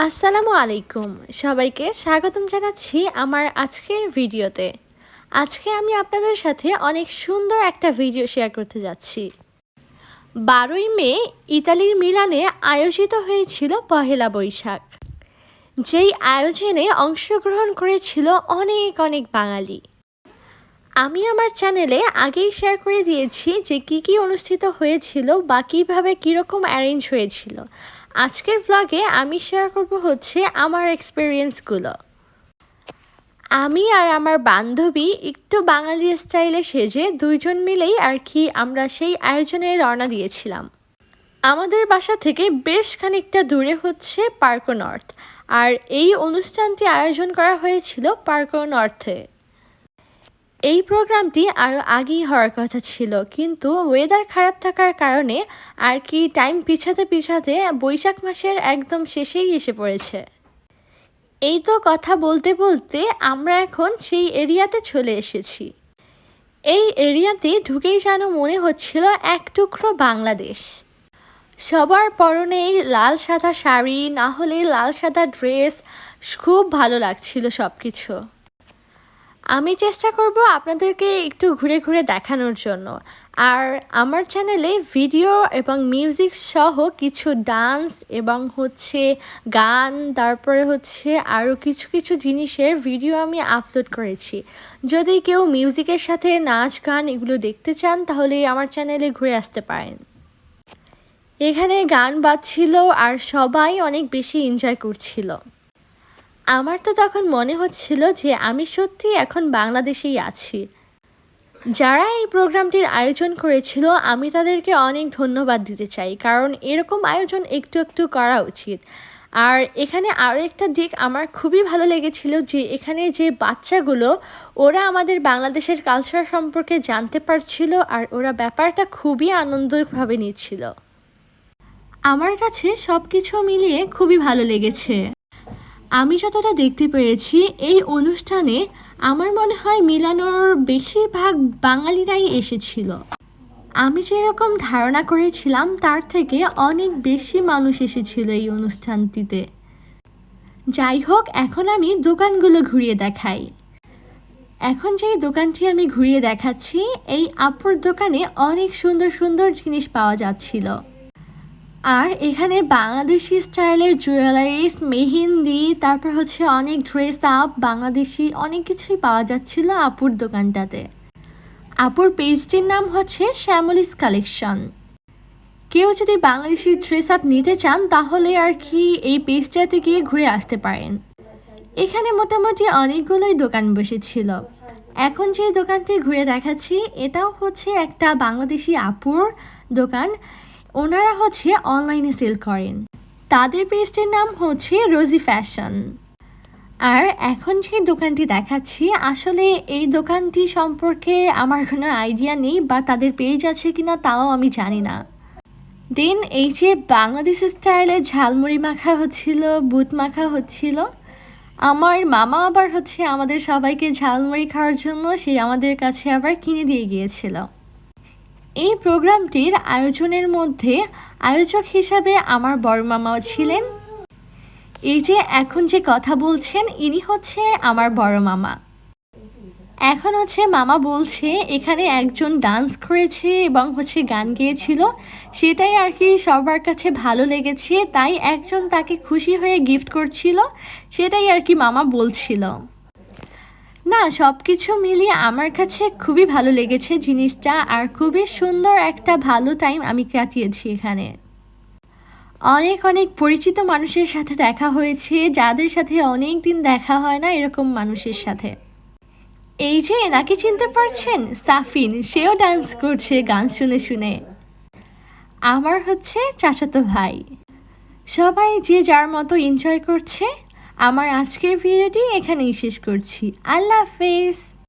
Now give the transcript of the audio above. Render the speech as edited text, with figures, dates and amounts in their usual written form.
আসসালামু আলাইকুম। সবাইকে স্বাগতম জানাচ্ছি আমার আজকের ভিডিওতে। আজকে আমি আপনাদের সাথে অনেক সুন্দর একটা ভিডিও শেয়ার করতে যাচ্ছি। 12ই মে ইতালির মিলানে আয়োজিত হয়েছিল পহেলা বৈশাখ। যেই আয়োজনে অংশগ্রহণ করেছিল অনেক অনেক বাঙালি। আমি আমার চ্যানেলে আগেই শেয়ার করে দিয়েছি যে কী অনুষ্ঠিত হয়েছিল বা কীভাবে কীরকম অ্যারেঞ্জ হয়েছিল। আজকের ব্লগে আমি শেয়ার করব হচ্ছে আমার এক্সপিরিয়েন্সগুলো। আমি আর আমার বান্ধবী একটু বাঙালি স্টাইলে সেজে দুইজন মিলেই আর কি আমরা সেই আয়োজনে রওনা দিয়েছিলাম। আমাদের বাসা থেকে বেশ খানিকটা দূরে হচ্ছে পার্কো নর্থ, আর এই অনুষ্ঠানটি আয়োজন করা হয়েছিল পার্কো নর্থে। এই প্রোগ্রামটি আরও আগেই হওয়ার কথা ছিল, কিন্তু ওয়েদার খারাপ থাকার কারণে আর কি টাইম পিছাতে বৈশাখ মাসের একদম শেষেই এসে পড়েছে। এই তো কথা বলতে বলতে আমরা এখন সেই এরিয়াতে চলে এসেছি। এই এরিয়াতে ঢুকেই যেন মনে হচ্ছিল এক টুকরো বাংলাদেশ। সবার পরনে লাল সাদা শাড়ি, না হলে লাল সাদা ড্রেস, খুব ভালো লাগছিল সব কিছু। আমি চেষ্টা করব আপনাদেরকে একটু ঘুরে ঘুরে দেখানোর জন্য। আর আমার চ্যানেলে ভিডিও এবং মিউজিক সহ কিছু ডান্স এবং হচ্ছে গান, তারপরে হচ্ছে আরও কিছু জিনিসের ভিডিও আমি আপলোড করেছি। যদি কেউ মিউজিকের সাথে নাচ গান এগুলো দেখতে চান তাহলে আমার চ্যানেলে ঘুরে আসতে পারেন। এখানে গান বাজছিল আর সবাই অনেক বেশি এনজয় করছিল। আমার তো তখন মনে হচ্ছিল যে আমি সত্যি এখন বাংলাদেশেই আছি। যারা এই প্রোগ্রামটির আয়োজন করেছিল আমি তাদেরকে অনেক ধন্যবাদ দিতে চাই, কারণ এরকম আয়োজন একটু একটু করা উচিত। আর এখানে আরও একটা দিক আমার খুবই ভালো লেগেছিল যে এখানে যে বাচ্চাগুলো ওরা আমাদের বাংলাদেশের কালচার সম্পর্কে জানতে পারছিল আর ওরা ব্যাপারটা খুবই আনন্দভাবে নিচ্ছিল। আমার কাছে সব কিছু মিলিয়ে খুবই ভালো লেগেছে। আমি যতটা দেখতে পেরেছি এই অনুষ্ঠানে আমার মনে হয় মিলানোর বেশিরভাগ বাঙালিরাই এসেছিল। আমি যেরকম ধারণা করেছিলাম তার থেকে অনেক বেশি মানুষ এসেছিল এই অনুষ্ঠানটিতে। যাই হোক, এখন আমি দোকানগুলো ঘুরিয়ে দেখাই। এখন যে দোকানটি আমি ঘুরিয়ে দেখাচ্ছি, এই আপুর দোকানে অনেক সুন্দর সুন্দর জিনিস পাওয়া যাচ্ছিল। আর এখানে বাংলাদেশি স্টাইলের জুয়েলারিস, মেহেন্দি, তারপর হচ্ছে অনেক ড্রেস আপ, বাংলাদেশি অনেক কিছুই পাওয়া যাচ্ছিল আপুর দোকানটাতে। আপুর পেজটির নাম হচ্ছে শ্যামলিস কালেকশন। কেউ যদি বাংলাদেশি ড্রেস আপ নিতে চান তাহলে আর কি এই পেজটাতে গিয়ে ঘুরে আসতে পারেন। এখানে মোটামুটি অনেকগুলোই দোকান বসেছিল। এখন যে দোকানটি ঘুরে দেখাচ্ছি এটাও হচ্ছে একটা বাংলাদেশি আপুর দোকান। ওনারা হচ্ছে অনলাইনে সেল করেন। তাদের পেজটির নাম হচ্ছে রোজি ফ্যাশন। আর এখন যে দোকানটি দেখাচ্ছি আসলে এই দোকানটি সম্পর্কে আমার কোনো আইডিয়া নেই, বা তাদের পেজ আছে কিনা তাও আমি জানি না। দেন এই যে বাংলাদেশ স্টাইলে ঝালমুড়ি মাখা হচ্ছিল, বুট মাখা হচ্ছিল। আমার মামা আবার হচ্ছে আমাদের সবাইকে ঝালমুড়ি খাওয়ার জন্য সে আমাদের কাছে আবার কিনে দিয়ে গিয়েছিল। এই প্রোগ্রামটির আয়োজনের মধ্যে আয়োজক হিসাবে আমার বড় মামাও ছিলেন। এই যে এখন যে কথা বলছেন ইনি হচ্ছে আমার বড় মামা। এখন হচ্ছে মামা বলছে এখানে একজন ডান্স করেছে এবং হচ্ছে গান গেয়েছিল, সেটাই আর কি সবার কাছে ভালো লেগেছে, তাই একজন তাকে খুশি হয়ে গিফট করছিল, সেটাই আর কি মামা বলছিল। না, সব কিছু মিলিয়ে আমার কাছে খুবই ভালো লেগেছে জিনিসটা, আর খুবই সুন্দর একটা ভালো টাইম আমি কাটিয়েছি এখানে। অনেক অনেক পরিচিত মানুষের সাথে দেখা হয়েছে, যাদের সাথে অনেক দিন দেখা হয় না এরকম মানুষের সাথে। এই যে এনাকে চিনতে পারছেন, সাফিন, সেও ডান্স করছে গান শুনে শুনে। আমার হচ্ছে চাচাতো ভাই। সবাই যে যার মতো এনজয় করছে। আমার আজকের ভিডিওটি এখানেই শেষ করছি। আল্লাহ হাফেজ।